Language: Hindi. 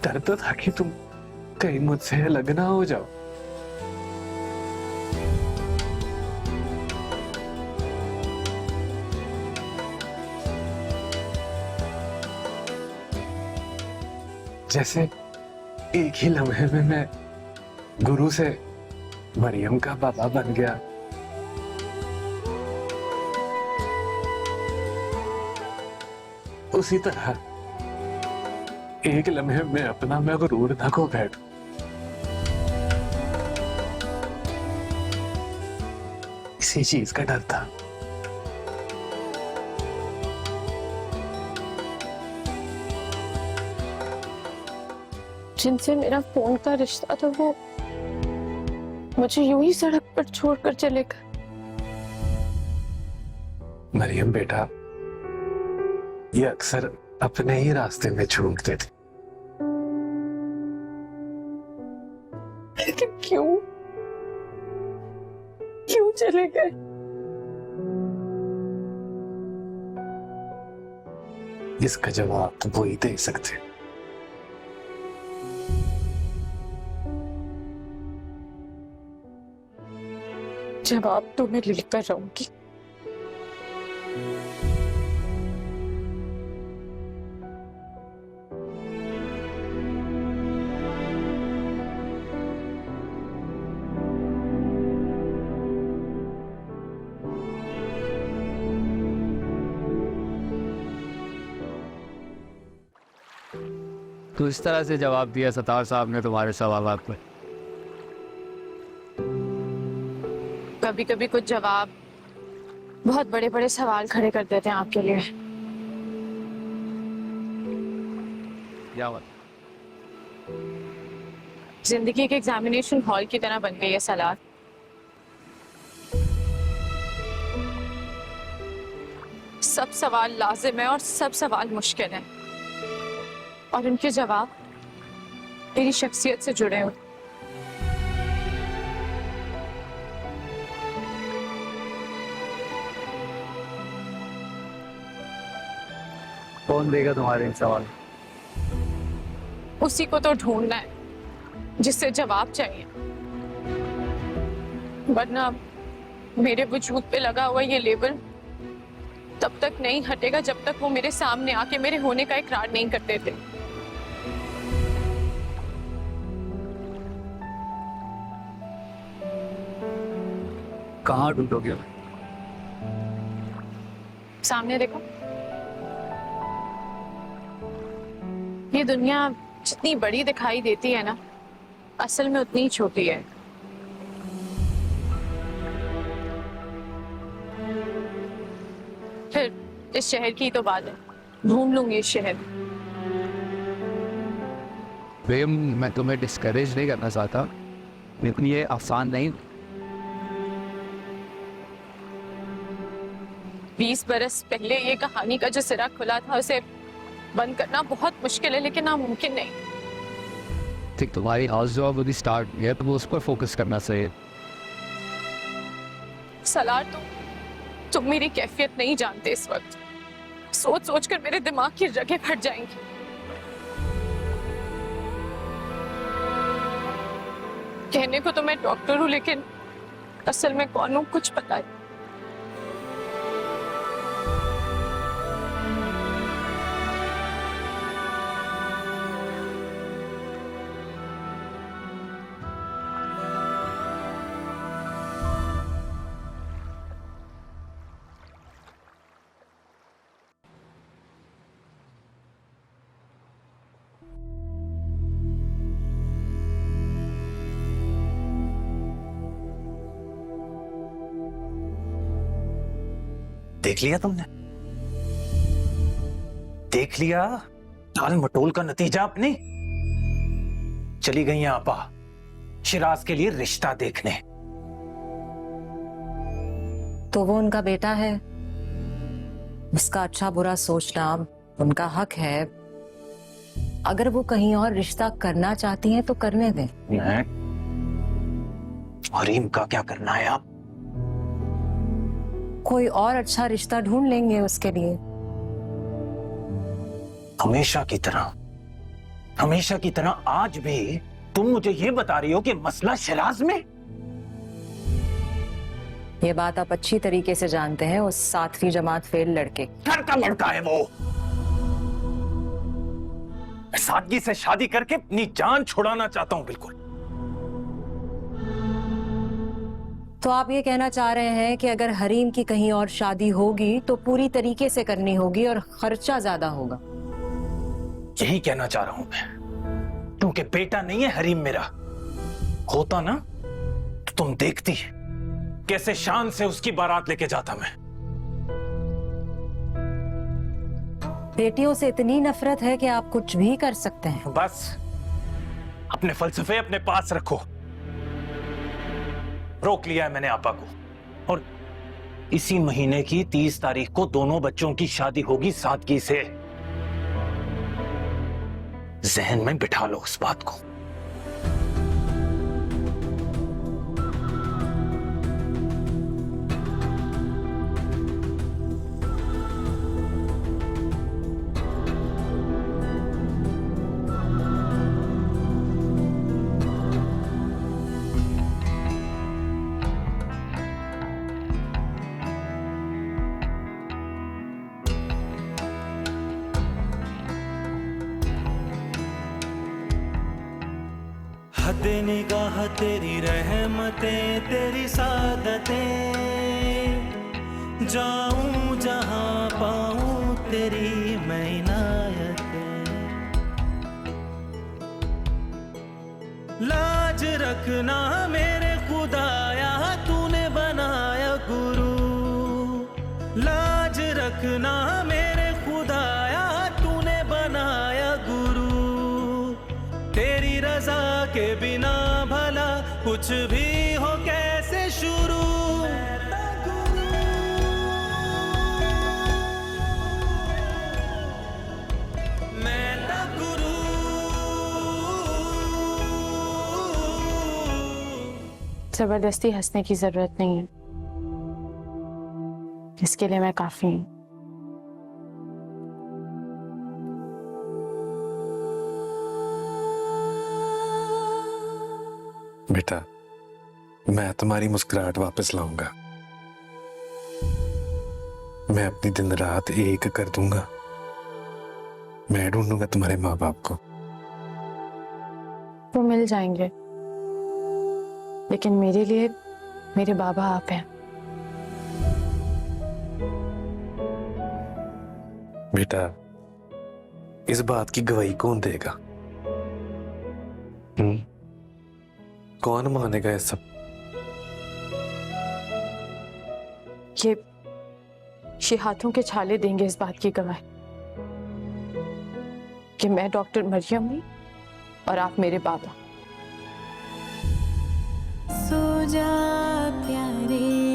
डरता था कि तुम कहीं मुझसे अलग ना हो जाओ। जैसे एक ही लम्हे में मैं गुरु से मरियम का बाबा बन गया। उसी तरह एक लम्हे में अपना मैं गुरूर न खो बैठूं। इसी चीज का डर था। जिनसे मेरा फोन का रिश्ता था वो मुझे यूं ही सड़क पर छोड़कर चले गए। मरियम बेटा, ये अक्सर अपने ही रास्ते में छूटते थे। लेकिन क्यों क्यों चले गए? इसका जवाब तो वो ही दे सकते। जवाब तो मैं लेकर रहूंगी। तो इस तरह से जवाब दिया सत्तार साहब ने तुम्हारे सवालात पे? कभी कभी कुछ जवाब बहुत बड़े बड़े सवाल खड़े कर देते हैं आपके लिए। क्या बात? जिंदगी के एग्जामिनेशन हॉल की तरह बन गई है सलाद। सब सवाल लाजिम है और सब सवाल मुश्किल है, और उनके जवाब मेरी शख्सियत से जुड़े हुए। कौन देगा तुम्हारे इन सवाल? उसी को तो ढूंढना है जिससे जवाब चाहिए, वरना मेरे वजूद पे लगा हुआ ये लेबल तब तक नहीं हटेगा जब तक वो मेरे सामने आके मेरे होने का इकरार नहीं करते थे। कहाँ ढूंढोगे? सामने देखो, ये दुनिया जितनी बड़ी दिखाई देती है ना, असल में उतनी ही छोटी है। फिर इस शहर की तो बात है, ढूंढ लूंगी इस शहर। प्रेम, मैं तुम्हें डिस्करेज नहीं करना चाहता, लेकिन ये आसान नहीं। 20 बरस पहले ये कहानी का जो सिरा खुला था उसे बंद करना बहुत मुश्किल है, लेकिन नामुमकिन नहीं। ठीक, तुम्हारी हाउस जो अभी स्टार्ट है तो वो उस पर फोकस करना चाहिए। सलार, तुम मेरी कैफियत नहीं जानते। इस वक्त सोच सोच कर मेरे दिमाग की रगें फट जाएंगी। कहने को तो मैं डॉक्टर हूं, लेकिन असल में कौन हूं कुछ पता है। देख लिया तुमने? देख लिया टाल मटोल का नतीजा अपनी? चली गई हैं आपा शिराज के लिए रिश्ता देखने। तो वो उनका बेटा है, उसका अच्छा बुरा सोचना उनका हक है। अगर वो कहीं और रिश्ता करना चाहती हैं तो करने दें। हरीम का क्या करना है आप? कोई और अच्छा रिश्ता ढूंढ लेंगे उसके लिए। हमेशा की तरह हमेशा की तरह आज भी तुम मुझे ये बता रही हो कि मसला शिराज में। ये बात आप अच्छी तरीके से जानते हैं, उस 7वीं जमात फेल लड़के। घर का लड़का है वो। मैं सादगी से शादी करके अपनी जान छुड़ाना चाहता हूं बिल्कुल। तो आप ये कहना चाह रहे हैं कि अगर हरीम की कहीं और शादी होगी तो पूरी तरीके से करनी होगी और खर्चा ज्यादा होगा? यही कहना चाह रहा हूं मैं, क्योंकि बेटा नहीं है हरीम मेरा। होता ना तो तुम देखती कैसे शान से उसकी बारात लेके जाता मैं। बेटियों से इतनी नफरत है कि आप कुछ भी कर सकते हैं। बस अपने फलसफे अपने पास रखो। रोक लिया है मैंने आपा को, और इसी महीने की 30 तारीख को दोनों बच्चों की शादी होगी सादगी से। जहन में बिठा लो उस बात को। हद निगाह तेरी रहमतें तेरी सादतें, जाऊं जहां पाऊं तेरी मैं इनायतें। लाज रखना मेरे खुदाया तूने बनाया गुरु, लाज रखना मेरे खुदाया तूने बनाया गुरु। तेरी रजा के बिना भला कुछ भी हो कैसे शुरू। मैं ना गुरु। जबरदस्ती हंसने की जरूरत नहीं है, इसके लिए मैं काफी हूं। बेटा, मैं तुम्हारी मुस्कुराहट वापस लाऊंगा। मैं अपनी दिन रात एक कर दूंगा। मैं ढूंढूंगा तुम्हारे माँ बाप को। वो मिल जाएंगे, लेकिन मेरे लिए मेरे बाबा आप हैं। बेटा, इस बात की गवाही कौन देगा? कौन मानेगा ये सब? ये हाथों के छाले देंगे इस बात की गवाही कि मैं डॉक्टर मरियम हूं और आप मेरे बाबा। सो जा प्यारे